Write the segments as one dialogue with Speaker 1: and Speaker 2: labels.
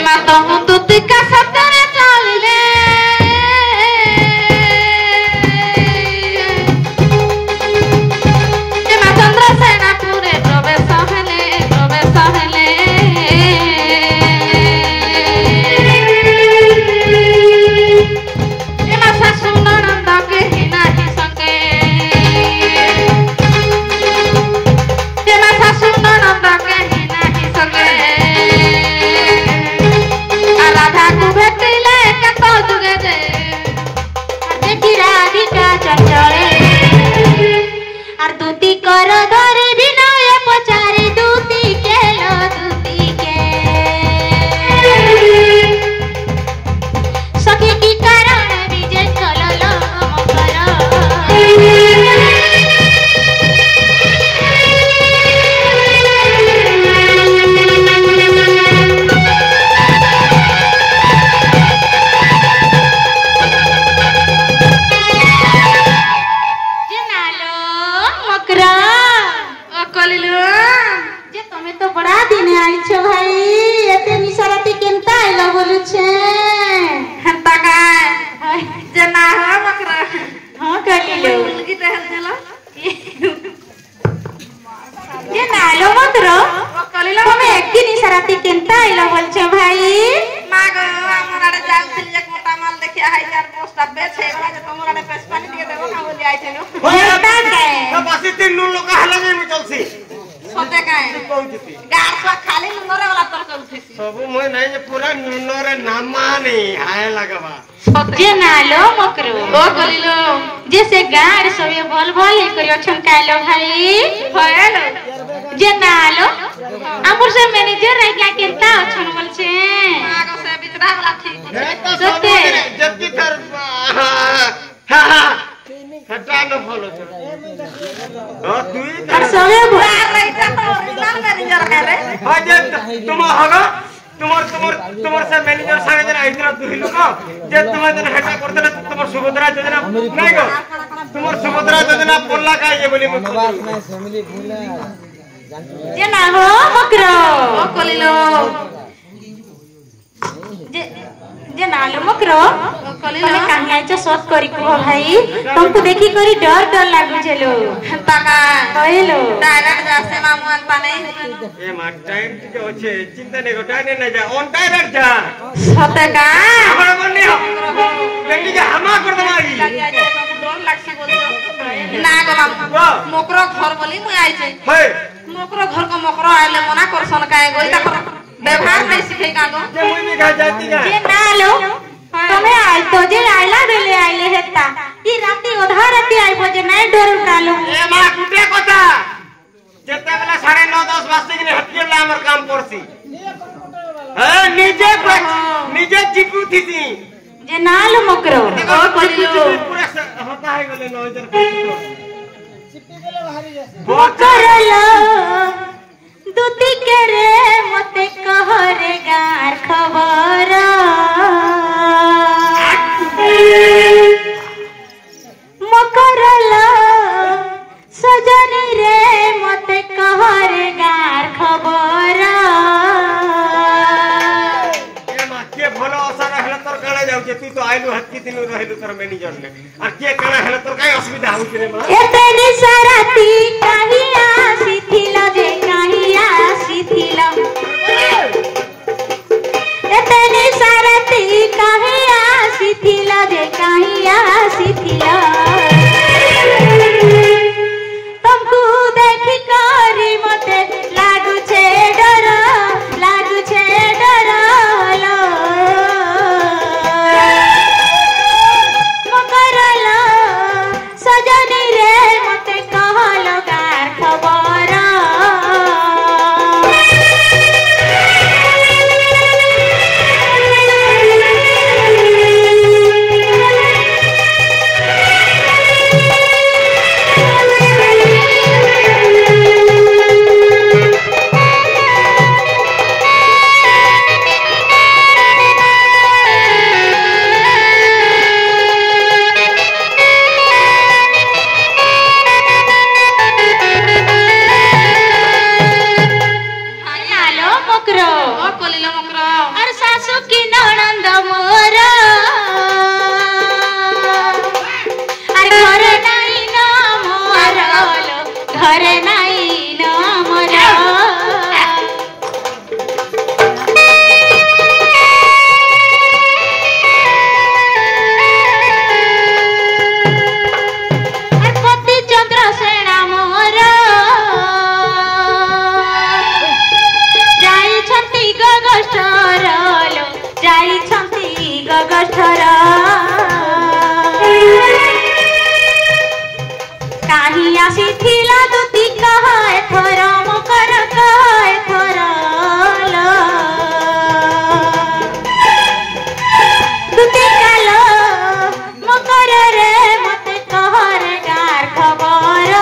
Speaker 1: matong tuti kasatare chalile ema chandra sena pure pravesa hele ema sasu nananda ke hinahi sange ema sasu nananda ke hinahi sange Radha को भेटिले कतो जुगे दे देखी Radhika Chanchlani are दूती कर धरे विनय पचारे दूती के लो दूती के सखी की कारण विजय चललो मकर जैसे गाड़ सबे भल भल करियो छमकालो भाई होलो जे नालो हमर से मैनेजर रह गया केता छन बोल छे आगो से बितरा वाला ठीक सते जबकि कर हा हटा न फॉलो हां तू कर सबे बाहर रहता तो ओरिजिनल मैनेजर है रे हां जे तुम होगा तुम्हार से मैनेजर संगे जन आइतरा तू हिलु को जे तुम जन हटा करतले तुम्हार सुभद्रा योजना नहीं गो तुम्हार सुभद्रा योजना बोलला का ये बोली मत फैमिली भूला जे ना हो मकरो ओ कलिलो जे नालो मकरो ओ कलिलो तने कान्याच सत करी को भाई तुमको देखी करी डर डर लागु छलो ताका कहलो डायरेक्ट जासे मामुआन पाने ए मा टाइम के होछे चिंता नहीं गोटा ने जा ऑन डायरेक्ट जा सत का हमर मन नहीं हो बेटी के हमा कर दमाई डर लागसी बोल ना गो मोकरो घर बोली मुई आई छै हे मोकरो घर को मोकरो आले मना करसन काए गई त व्यवहार नहीं सिखे का गो जे मुई भी गा जाती का जे ना लो तमे आई तो जे आइला देले आइले हेता ई राती ओधा राती आइबो जे नहीं डर उठालो ए मा कुटे कथा जेते बेला 9:30 बजे के हटियला हमर काम करसी हां निजे चिपू थीती जे नाल मकरो ओ कलिलो पूरा होता है गले न इधर चिपी गेले भारी मकरलो दूती के रे मते कहरे गार खबर मकरलो सजनी रे मते कहरे गार खबर ए मा के भलो असर हेला तोर काणे जाउ जे तू तो आइलु हत्ती दिनु रहिलु तोर मैनेजर ने आ के काणे हेला तोर काय असुविधा होउ रे मा एतनी सराती काही आसी थिला जे काही आसी थिला एतनी सराती काही आसी थिला जे काही आसी थिला तुमको देखी करी मते लागु छे डर लो मकरलो सजनी रे मते कहलो गार खबर गठर काहीं आसी थिला दुती कह एथर मकर कह एथर दुती काल मकर रे मते कह रे गार खबर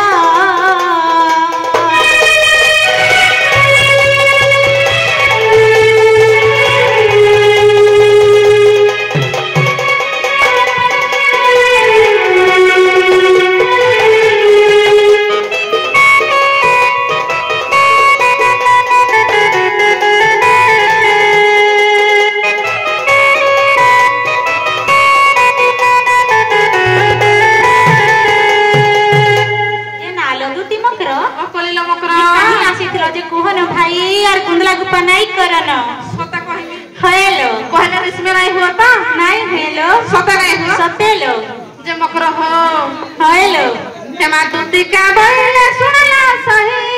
Speaker 1: नहीं करन
Speaker 2: सता कहली
Speaker 1: हेलो
Speaker 2: कहले रिश्मे नहीं हुआ ता
Speaker 1: नहीं हेलो
Speaker 2: सता नहीं हुआ
Speaker 1: सतेलो
Speaker 2: जे मकर हो
Speaker 1: हेलो
Speaker 2: हेमा दुती का बोले सुनला सही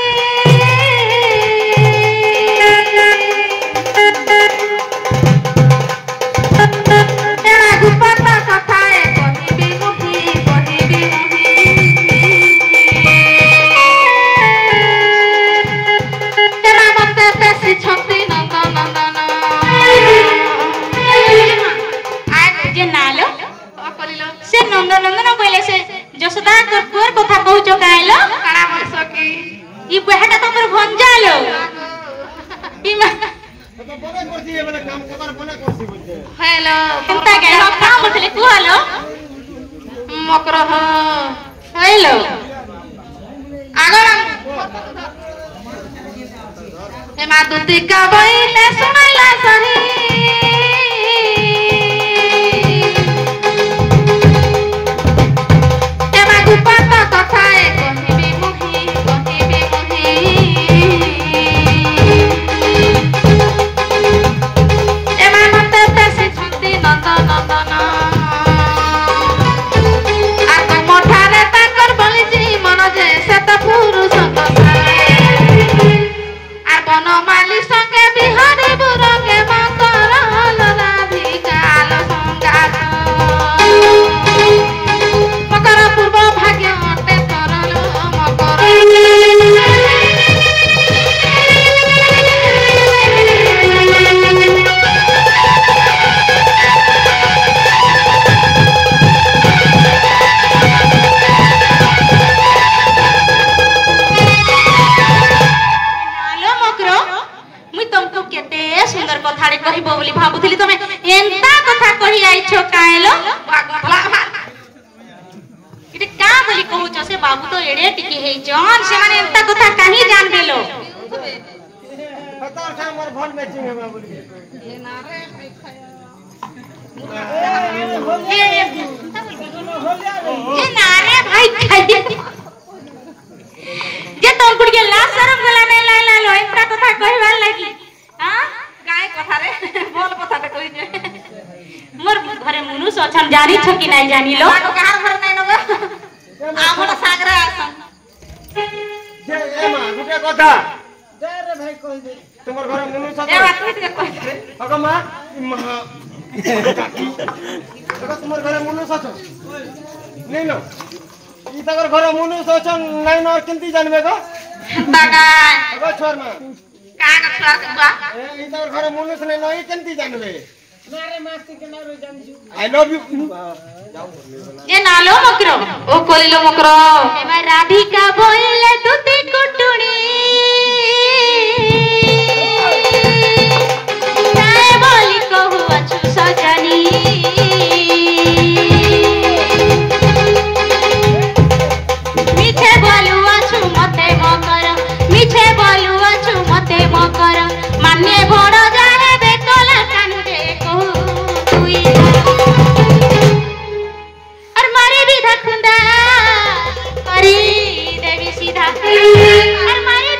Speaker 2: तेरा गुपता कथाए कहिबी मुही तेरा मते पेसी छंती नंदन नंदन
Speaker 1: आज जे नालो
Speaker 2: अकलिलो
Speaker 1: से नंदन नंदन कहले से जसोदा कपूर कथा कहउचो कायलो
Speaker 2: काड़ा बरस की
Speaker 1: ई बेहटा तमर भंजालो ई
Speaker 3: बोले करसी ए वाला काम कबर बोले करसी बोलते
Speaker 2: हेलो
Speaker 1: केनता के हम काम करथले कुहालो
Speaker 2: मकर हो
Speaker 1: हेलो
Speaker 2: आगरा हेमा दुती का बोले सुनला सही हेमा गुपता कथाए कहिबी मुही हेमा मते पेसी छंती नंदन नंदन आको मठारे ताकर बलिजी मन जे सेत पुरुष আর বনমালী সঙ্গে বিহারি বুড়কে মকর রাধিকাল সঙ্গাত মকর পূর্ব ভাগ্য অটে তরল মকর
Speaker 1: नालो मकरो मुई तुमको केते सुंदर कथारे कहिबो बोली भाबुथिली तमे एंता कथा कहि आइछो कायलो इते का बोली कहउछो से बाबू तो एडे टिकी हेइ जन से माने एंता कथा काहे जान देलो
Speaker 3: हतार से मोर फोन मैचिंग है बोली
Speaker 1: ये नारे भाई खाई जे तुम कुड़ के ला शरम गला में ला ला लो एंता कथा कहवार लागी हां
Speaker 2: काय কথা রে বল কথাটা কই দে
Speaker 1: मोर घरे मनुष्य अछन जानी छ कि नहीं जानी लो
Speaker 2: आगो काहार घर নাই নবে আমলা সাগরে আসন
Speaker 3: जे ए मा गुटे कथा दे रे भाई कहि दे तुमर घर मनु सत
Speaker 2: এ বাত কই কই
Speaker 3: अगो मा अगो तुमर घर मनु सत नहीं नो ई तगर घर मनु सत नहीं न केंती जानबे गो
Speaker 2: বাগা
Speaker 3: अगो छोर मा
Speaker 2: का का बा
Speaker 3: ए ई तगर घर मनु से नहीं न ई केंती जानबे मारे मास्ती के नारो जानजू आई लव यू
Speaker 1: ये नालो मकरो
Speaker 2: ও কলিলো মকর
Speaker 1: एमा राधिका बोले दुती कुटुणी काय बोली कहू अछु सजनी मिठे बोलू अछु मते मकर मिठे बोलू अछु मते मकर मान्य भड़ जाहे बेटला कानुरे कहू तुई और मारे भी धकुंदा करी देवी सीधा और मारे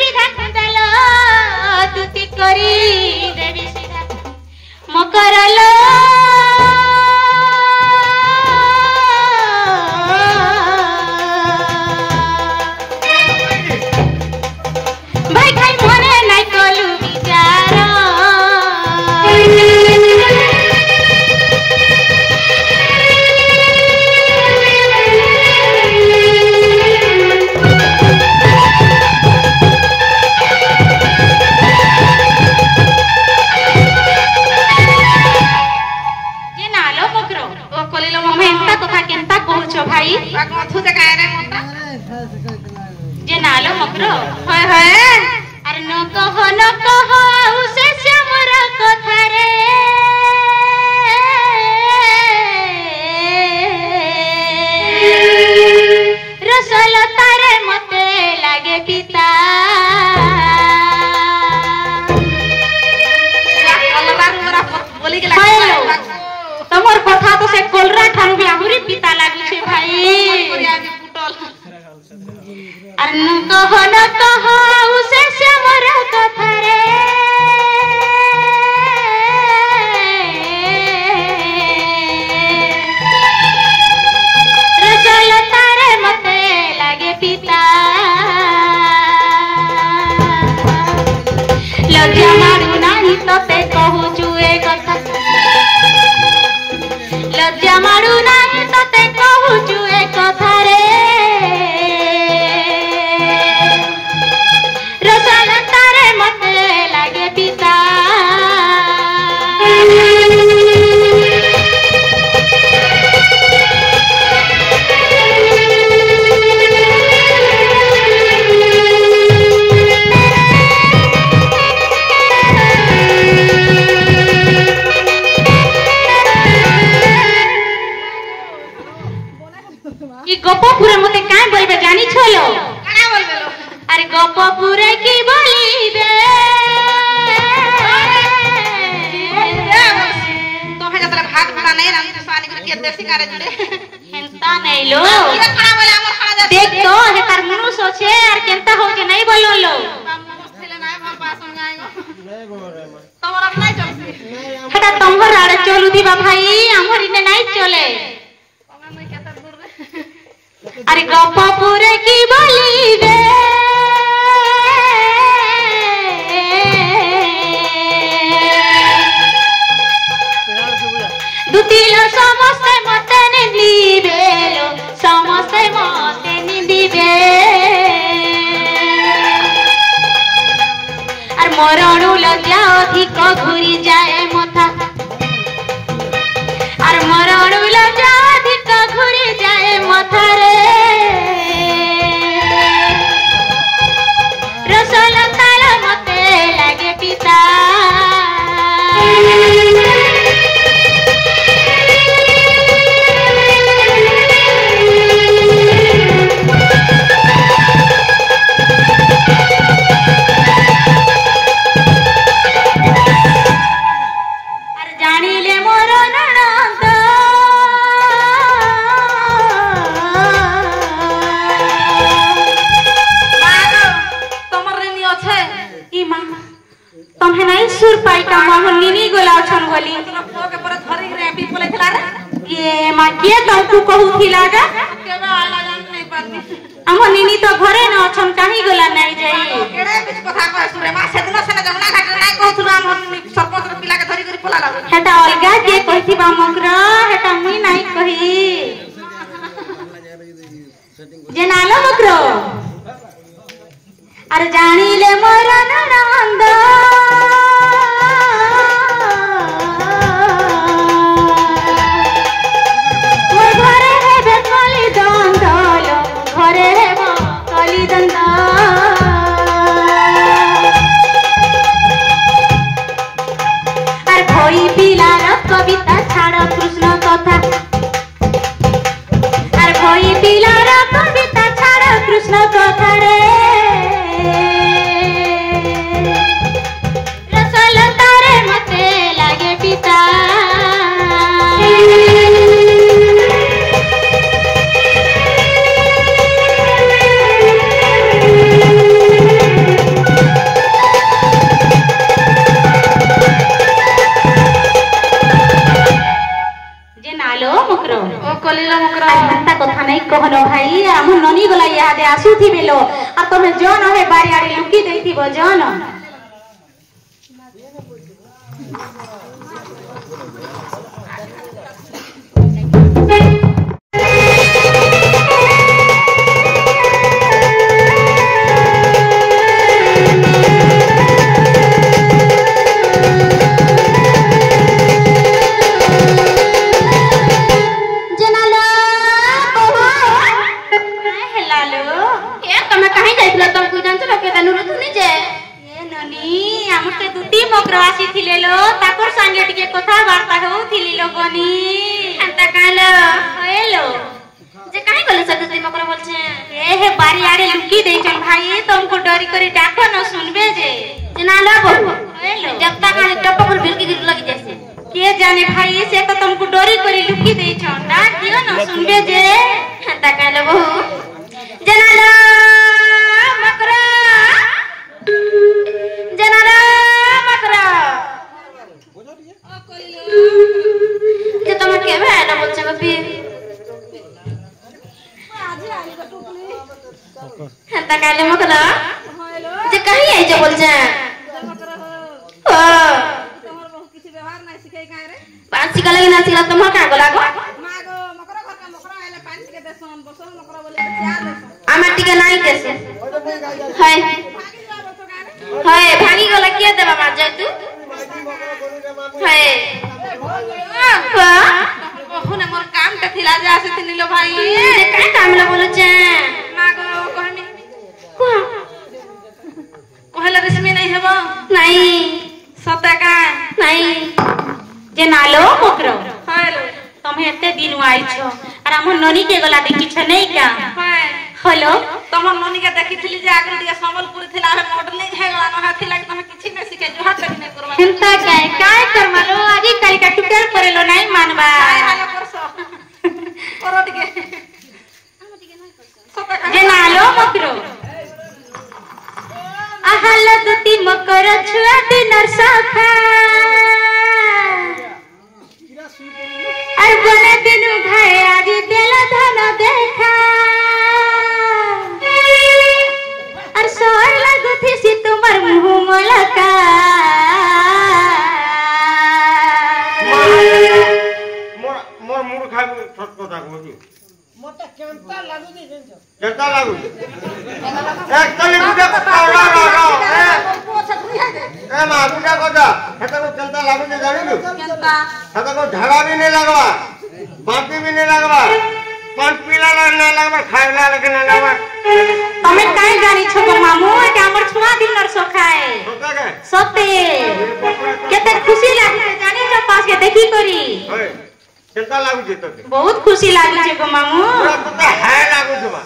Speaker 2: काय रे मोटा
Speaker 1: जे नालो मकरो
Speaker 2: होय होय
Speaker 1: अरे न कह उसे श्यामर कथा रे रसलता रे मते लागे पिता
Speaker 2: बोली के
Speaker 1: तमर कथा तो से कोलरा ठानु भी आहुरी पिता लागु छे भाई अरे न कह उसे श्यामर कथा रे रसलता रे मते लागे पिता लज्जा मारू नाही तते कहू जुए कथा लज्जा मारू नाही तते कहू जुए कथा रे रसलता रे मते लागे पिता गपपुरे मते काय बोलबे जानी छलो
Speaker 2: काना बोलबेलो
Speaker 1: अरे गपपुरे की बोलीबे
Speaker 2: तो है जतरा भात बना नहीं राम तो सानी के देसी कारे जुड़े
Speaker 1: हेंता नहीं लो
Speaker 2: ये काना बोले हमर खाना
Speaker 1: देख तो हे तार मनुष्य छे और केनता हो के नहीं बोलो लो
Speaker 2: मस्थिले नाही हम पासन गाएगो
Speaker 3: नहीं बोल रहे मैं
Speaker 2: तोरा नहीं चलसी
Speaker 1: हेटा तंबर आड़े चलू दिबा भाई हमर इने नहीं चले
Speaker 2: हमरा नहीं केता दूर रे
Speaker 1: अरे गपपुरे की बोलीबे दुतिलो समस्ते मते निंदिबेलो समस्ते मते निंदिबे और मरणु लज्जा अधिक घुरी जाए मथा और मरणु लज्जा अधिक घुरी जाए मथा रे रसलता रे मते लागे पिता तमहे नहीं सुर पाई का मोहन निनी गोला छन बोली
Speaker 2: तो के पर धरी रे पी बोले थला रे
Speaker 1: ये मां के तू कहू थिला गा
Speaker 2: केबे आला जान नहीं पाती
Speaker 1: हम निनी तो घरे न छन काहे गोला नहीं जाई
Speaker 2: केड़े बीच कथा कह सुरे मा सेदिन से जमुना घाट नहीं कहथुना हम सरपंच रे पिला के धरी करी पला लागो
Speaker 1: हेटा अलगा के कहथि बा मकर हेटा मुई नहीं कही जे नालो मकरो अरे जानी ले मोर ननंद मोर घरे हेबे कली दंदल घरे हेब कली दंद अरे भई पिलार कविता छाड़ कृष्ण कथा अरे भई पिलार कविता छाड़ कृष्ण कथा रे रसलता रे मते लागे पिता जे नालो मकरो
Speaker 2: ओ कलिला मकरा
Speaker 1: हंता कथा नहीं कहनो भाई हम ननी गला यादे आसुथि बेलो आ तमे जन हे बारी आड़ी लुकी देइथिबो जन जाने भाई से तो तुमको डोरी करी लुकी दे छन डाक दियो न सुनबे जे हता कहले बहू जनालो मकरा जनालो मकरा जे तुम के भे ना बोल छ बी हता कहले मकरा जे कहीं आई जे बोल छ पांच सिका लगी ना सिका तुम का गला गो
Speaker 2: मागो मकरा घर का मकरा आले पांच के देसन बसन मकरा बोले चार देसन
Speaker 1: आमा टिके नाही देसे हाय हाय भागी गला के देबा मा जाय तू हाय
Speaker 2: ओहने मोर काम के थिला जे आसे थिनिलो भाई
Speaker 1: काय काम ला बोलो छ
Speaker 2: मागो कहमी
Speaker 1: को
Speaker 2: कहले रश्मि नहीं हेबो
Speaker 1: नहीं
Speaker 2: सता का
Speaker 1: नहीं जे नालो मोकरो
Speaker 2: हेलो
Speaker 1: तुम एते दिन आई छो और हम ननी के गला देखि छ नहीं क्या
Speaker 2: हाय
Speaker 1: हेलो
Speaker 2: तमर ननी के देखिथिली जे आगु दिया संबलपुर थिला है मॉडलिंग है गला न हाथिला कि तमे किछि न सिखे जो हाथ नहीं करबा
Speaker 1: चिंता काय कर मालो आजी कल का टुटर करेलो नहीं मानबा
Speaker 2: हाय हालो करसो करो टिके सता का
Speaker 1: जे नालो मोकरो आहल दुती मकर छुआ दिनर सखा और बने दिनु घाय आजी तेल धन देखा और सोर लागु थी सी तुमर मुंह मलका
Speaker 3: मोर मुड़ खाबो सत কথা কইছি
Speaker 2: मोटा केंता लागु दी जेंजो
Speaker 3: কেনতা লাগু এক তলে দুটা কথা রাও এ মা দুটা কথা হেতা কো কেনতা লাগু যে জানিলু
Speaker 2: केंता
Speaker 3: हेता को झाड़ा भी नहीं लगवा बांकी भी नहीं लगवा पान पीला ना लगवा खाइला लगे ना लगवा
Speaker 1: तमे काय जानी छो गो मामू एटा हमर छुआ दिनर सखाए
Speaker 3: होता के
Speaker 1: सते केते खुशी लागे जानी छ पास के देखी करी
Speaker 3: ओए केनता लागु जे तके
Speaker 1: बहुत खुशी लागे छे गो मामू
Speaker 3: पूरा तो है लागु छबा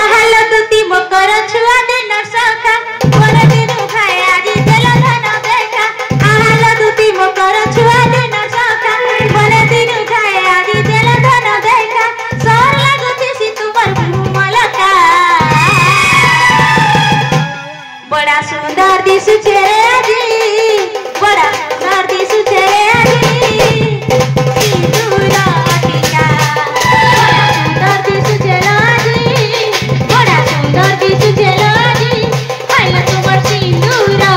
Speaker 1: आहल दुती मकर छुआ दिनर सखा बने दिनु खाए आजी तेल धन देखा आहल दुती मकर छुआ दिनर सखा बने दिनु खाए आजी तेल धन देखा सोर लागु छी तुमर मुंह मलका बड़ा सुंदर दिसु छे आजी बड़ा सुंदर दिसु छे आजी सिंदूरा टीका बड़ा सुंदर दिसु छे आजी बड़ा सुंदर दिसु छे आजी हाय तुमर सिंदूरा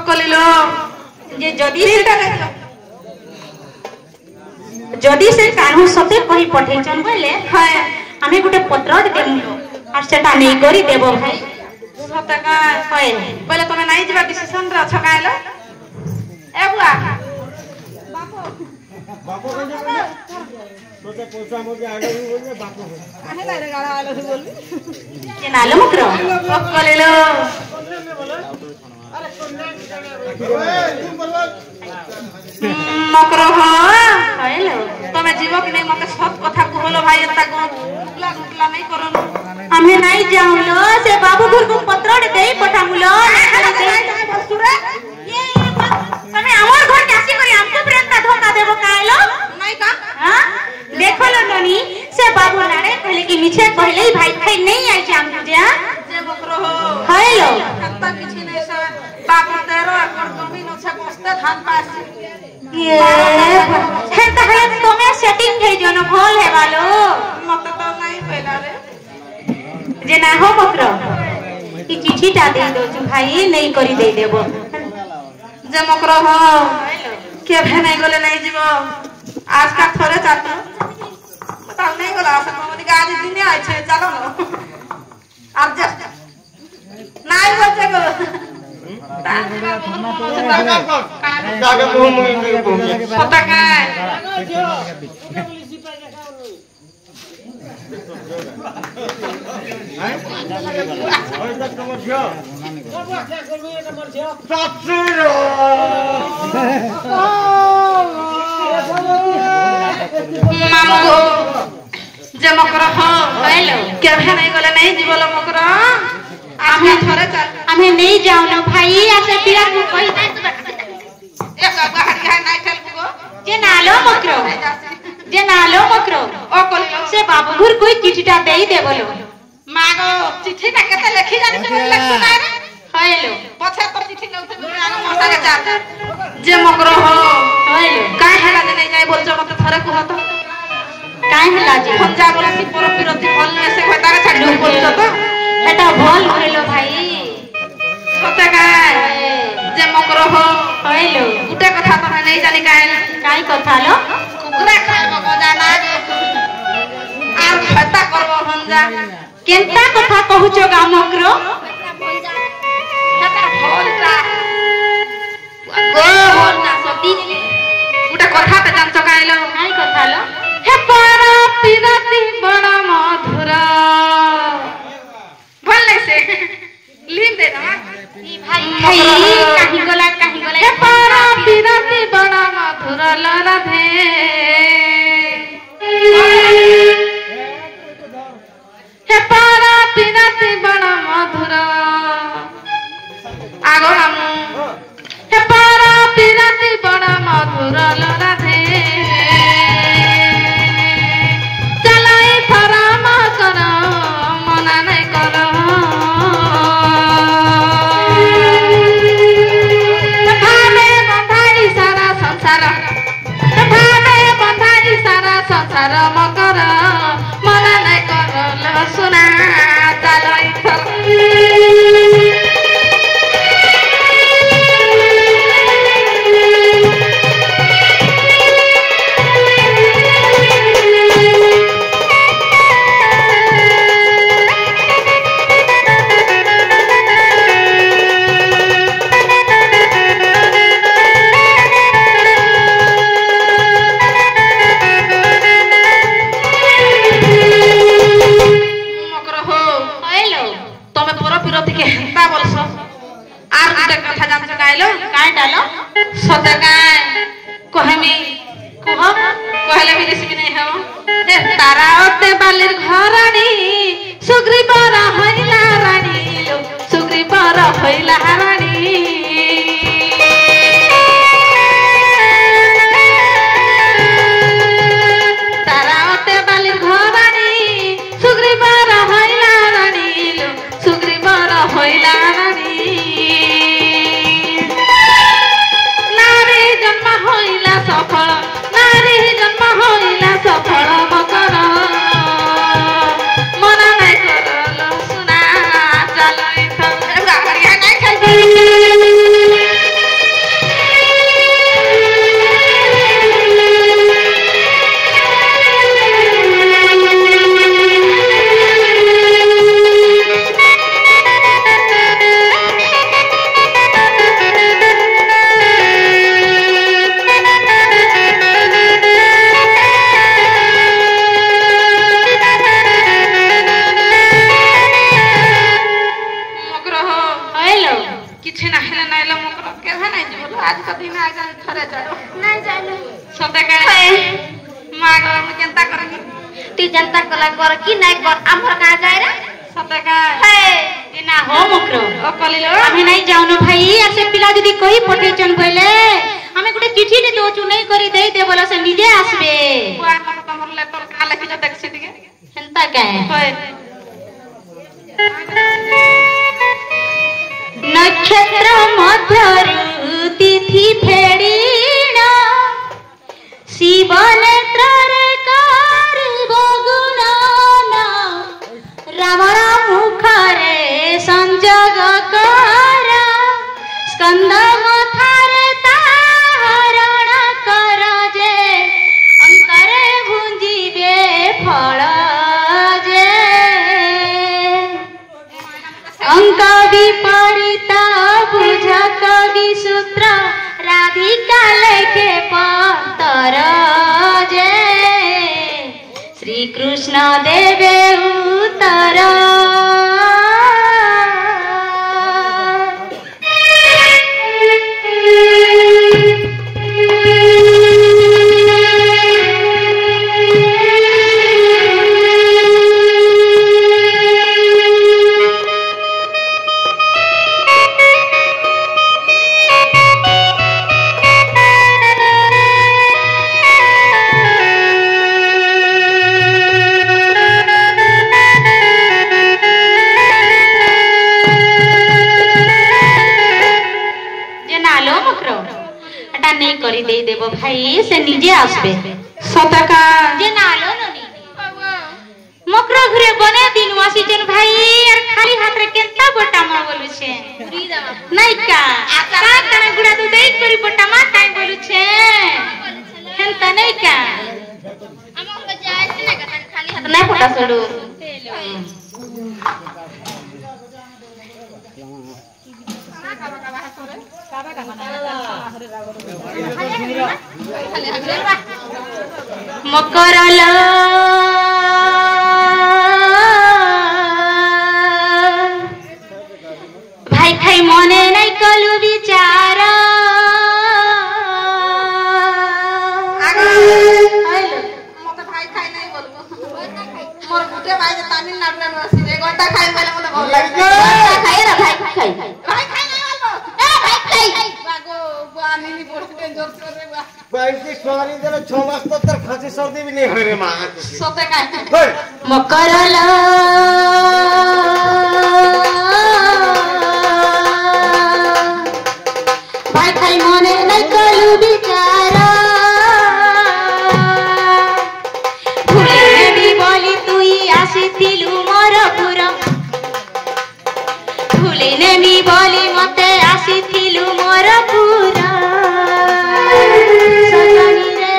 Speaker 2: কলিলো
Speaker 1: যে যদি সে কাহু সতে কহি পঠাইছন বলে
Speaker 2: হ্যাঁ
Speaker 1: আমি গোটে পত্রଟେ দেমু আর সেটা নেই করি দেব ভাই
Speaker 2: সতে কায়
Speaker 1: হয়
Speaker 2: বলে তুমি নাই যাবা ডিসিশন রে অছ কাইলো এ বুয়া
Speaker 3: বাপু কইছে বলে তোতে পয়সা মধ্যে আগে বলে বাপু
Speaker 2: আহে না রে গাড়া আলো বলি
Speaker 1: যে নালো মুক্র
Speaker 2: কলিলো মকর
Speaker 1: হইলো
Speaker 2: তুমি জীব কি নাই মতে সব কথা কহলো ভাই এতা গুলা গুলা নাই করন
Speaker 1: আমি নাই যাউলো সে বাবু ঘরକୁ পত্রଟେ দেই পঠামুলো তুমি আমার ঘর কাছি করে আমকো প্রেমটা ধোকা দেব কাইলো
Speaker 2: নাই কা
Speaker 1: হ্যাঁ দেখলো ননি সে বাবু নারে कहले कि মিছে কইলেই ভাই খাই নেই আইছে আমকো যা
Speaker 2: যে মকর
Speaker 1: হইলো
Speaker 2: এতা কিছু নাই সে বাপ 13 একর জমি নছে বস্তে ধান পাছি
Speaker 1: ये हे তাহলে তুমি সেটিং হেই জন্য ভুল হেবালো
Speaker 2: মতে তো নাই কইলা রে
Speaker 1: যে না हो মকর কি চিঠিটা দেই দो ভাই নেই করি দেই দেব
Speaker 2: যে মকর কে ভেনাই গলে নাই যাব আজকা থরে চাত তাও নাই গলা আসা তোমাদি গাড়ি দিনে আইছে চলো না আর যা নাই বলছে গো
Speaker 3: জাগে মুহ মুহ
Speaker 2: পতাকা
Speaker 3: ওইটা তোমার ঝিও শ্বশুর
Speaker 2: মামু গো যে মকর
Speaker 1: হইলো
Speaker 2: কে ভেনাই গলে নাই জীবল মকর আমি থরে চাল
Speaker 1: আমি নেই যাও না ভাই আসে পিরা কো কই
Speaker 2: এক বাহারি হাই নাই খেলবো গো
Speaker 1: যে নালো মকর যে নালো মকর
Speaker 2: ও কলিলো
Speaker 1: সে বাবু ঘর কই চিঠিটা দেই দেবলো
Speaker 2: মা গো চিঠিটা কেতে লেখি জানিছ বলে লেখছো না রে
Speaker 1: হইলো
Speaker 2: পছে তোর চিঠি নউতে বলে আগে মশাকে চাল যে মকর
Speaker 1: হইলো
Speaker 2: কাই হেলা দিনে যাই বলছো মতে থরে কুহ তো
Speaker 1: কাই হলা যে
Speaker 2: খঞ্জা বলছি পর বিরতি ফল নয় সে হতারে ছাড়ি বলছো তো
Speaker 1: এটা ভুল হইলো ভাই
Speaker 2: সতে গায় যে মকর
Speaker 1: হইলো
Speaker 2: গুটে কথা তো নাই জানি কাই
Speaker 1: কাই কথা লো
Speaker 2: কুকুরা খাইব গজা না আর হত্যা করব হঞ্জা
Speaker 1: কেনতা কথা কহুছ গা মকর
Speaker 2: হেতা ফলটা গো হলটা সতি গুটে কথা তে জানছ কাইলো
Speaker 1: কাই কথা লো
Speaker 2: হে পারা পিরাতি বড় মধুর ভাল লাগছে লিম দে না
Speaker 1: ভাই কাহি গলা
Speaker 2: হে পারা পিরাতি বড় মধুর লরাধে হে পারা পিরাতি বড় মধুর আগরাম হে পারা পিরাতি বড় মধুর লরাধে চালাই থরা মা কর মনা নাই কর ভাবে বন্ধাই সারা সংসার ভাবে বন্ধাই সারা সংসার মকর মনা নাই কর লসুনা চালাই থরা মকর
Speaker 1: হইলো
Speaker 2: তুমি পর বিরতি কে হেন্তা বলছ আর দুটা কথা জানছ গাইলো
Speaker 1: কাই ডালো
Speaker 2: সতে গায় কহেমি
Speaker 1: কুহ
Speaker 2: কহলে भी जैसे कि नहीं हो हे तारा ओते बालिर घरानी सुग्री बरा हइला रानी लो सुग्री बरा हइला रानी तारा ओते बालिर घरानी सुग्री बरा हइला रानी लो सुग्री बरा हइला रानी नारी जन्म हइला सफल नारी जन्म हइला सफल मकर मना নাই করল সুনা চালাই থ গাড়িয়া নাই খেলবে का दिन आ जाए थरे चलो
Speaker 1: नहीं जाइलो
Speaker 2: सते का मां घर में केनता करनी
Speaker 1: ती जनता कला कर की नहीं कर हमर कहां जाए रे
Speaker 2: सते का
Speaker 1: हे
Speaker 2: ये ना हो मुकरो ओ कलिलो
Speaker 1: हमें नहीं जाउनो भाई ऐसे पिला जदी कही पठेचन बोले हमें गुटे चिट्ठी दे दोचु नहीं करी देई दे बोला से निजे आसबे
Speaker 2: बुआ मत तमर ले तोर का लिखि जो देख से दिगे
Speaker 1: हेंता काहे
Speaker 2: होय
Speaker 1: नक्षत्र मध्यरु तिथि फेड़ीना शिव नेत्र रे कारिब गुणाना रावण मुखरे संजोग करा स्कंद मथारे तारण कर जे अंतरे भुंजिबे फल जे अंक विपरीता बुझ कवि सूत्र राधिका लेखे पतर जे श्री कृष्ण देवे उत्तर नहीं करी दे देबो भाई से निजे आसबे
Speaker 2: सतका
Speaker 1: जे नालो ननी मकरो घरे बने दिन वासीचन भाई और खाली हाथ रे केंता बोटा मा बोलु छे नहीं का का कने गुडा तू देई करी बोटा मा काई बोलु छे हेंता नहीं का हम के जाय छे ना का खाली हाथ नहीं फोटा छोड़ू मकरल भाई खाई मने नहीं कलु विचार
Speaker 2: मते भाई खाई नहीं बोलबो मोर गुटे भाई जे तमिलनाडु रे बसी रे गोटा खाई बोले मते भल लागे
Speaker 1: खाई रे भाई खाई
Speaker 2: भाई खाई नहीं बोलबो ए भाई खाई बागो बुआनी नी बोलते जोर जोर रे बुआ
Speaker 3: पैसे सॉरी दे 6 मास तक तर खांसी सर्दी भी नहीं हो रे मां
Speaker 2: सोते का
Speaker 1: मकरल भाई खाई मने नहीं कलु विचार भूले भी बोली तुई आसीथिलु मोर पुर भूले भी बोली मते आसीथिलु मोर पुर सजनी रे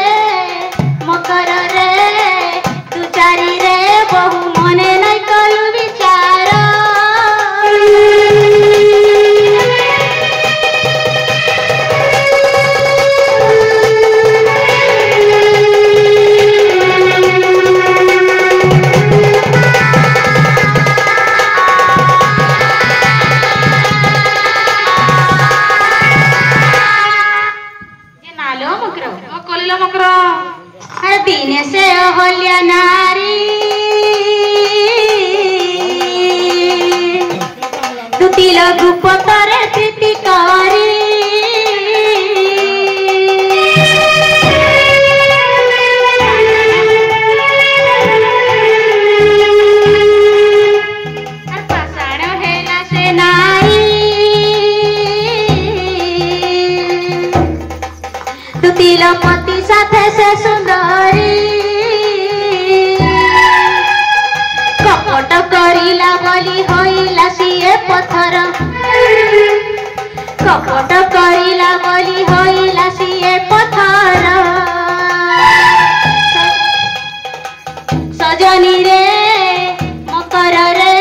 Speaker 1: मकर रे तू चारी रे बहु मने नहीं कलु विचार दिने से होलिया नारी दुतिल गुपतरे प्रीतिकारी पाषाण हेला से नारी दुतिल पति साथे से सुंदरी कपट करिला बोली होइला सिए पत्थर कपट करिला बोली होइला सिए पत्थर सजनी रे मकर रे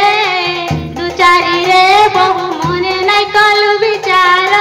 Speaker 1: दु चारी रे बहु मने नहीं कलु विचार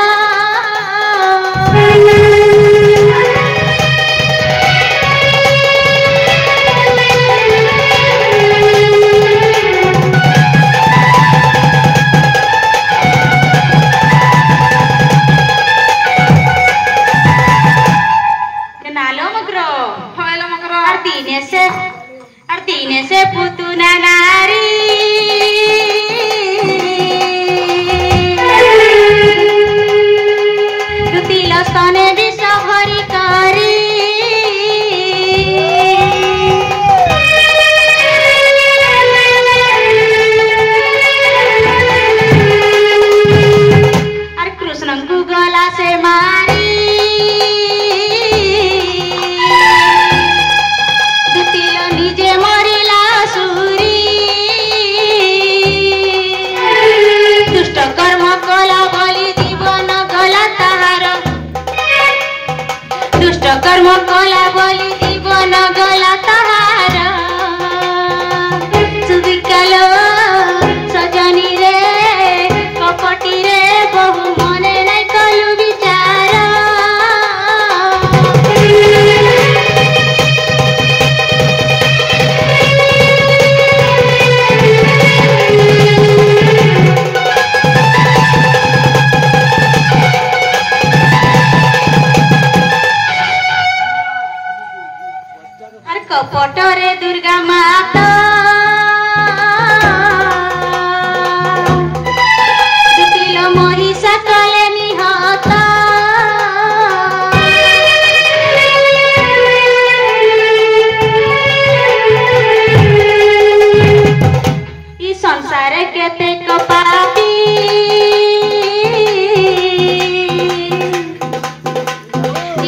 Speaker 1: पापी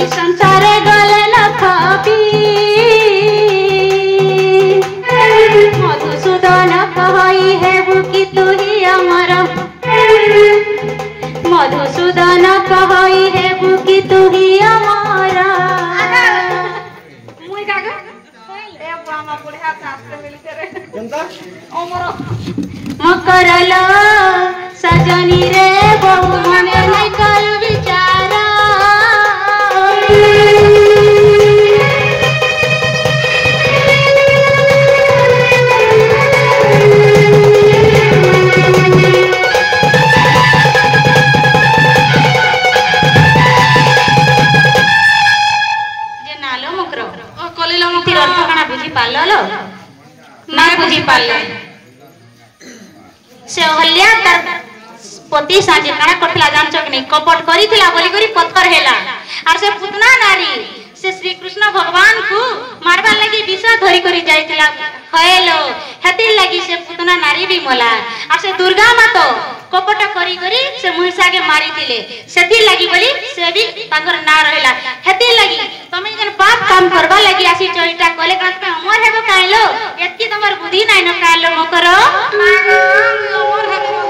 Speaker 1: ई संसार गले न खापी मधुसूदन कहई हेबु कि तू ही अमर मधुसूदन कहई हेबु कि तू ही अमर
Speaker 2: मुई काग ए बुआ बुढ़िया शास्त्र मिलते रे
Speaker 3: केनता
Speaker 2: ओमरो
Speaker 1: मकरल सजनी रे बहु मने नहीं कर विचार जे नालो मुकरो
Speaker 2: ओ कलिला
Speaker 1: तीर अर्थ कणा बुझी पारलो ना बुझी पारलो से अहल्या तार पति साजे काना करथिला जानछ कि नहीं कपट करिथिला बोली करी पत्थर हेला और से पुतना नारी से श्री कृष्ण भगवान को मारबा लगी विष धरी करी जाइथिला हयलो हेति लगी से पुतना नारी भी मला और से दुर्गा मातो कपट करी करी से महिषा के मारिथिले सेति लगी बोली से भी तांगर ना रहला हेति लगी तमे जन पाप काम करबा लगी आसी चोइटा कोले कात अमर हेबो काइलो एतकी तमर बुद्धि नाइ न काइलो मकर
Speaker 2: नाग अमर हेबो